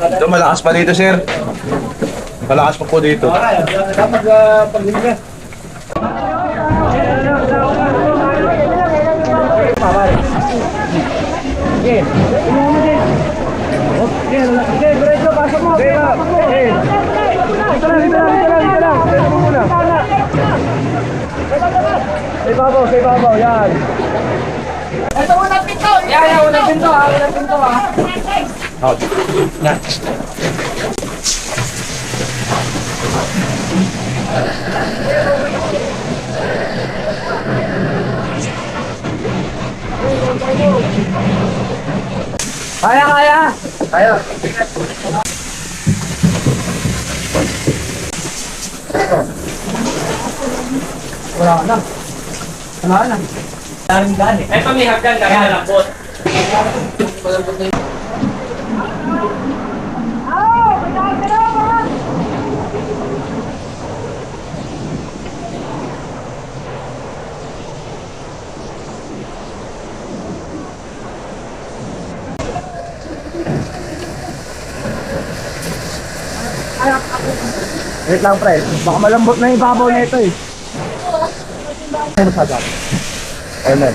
Ito, malakas pa dito, sir. Malakas pa po dito. Dapat paglinga. Okay. Okay, diretso, pasok mo. Okay. Dito lang. Dito mo muna. Sa ibabaw, yan. Ito unang pinto. Yan, unang pinto ha. Out. Yan. Kaya. Wala na. Ito may hagdan na malambot. Wait lang pre, baka malambot na yung babaw na ito eh. Ano sa dap? Amen.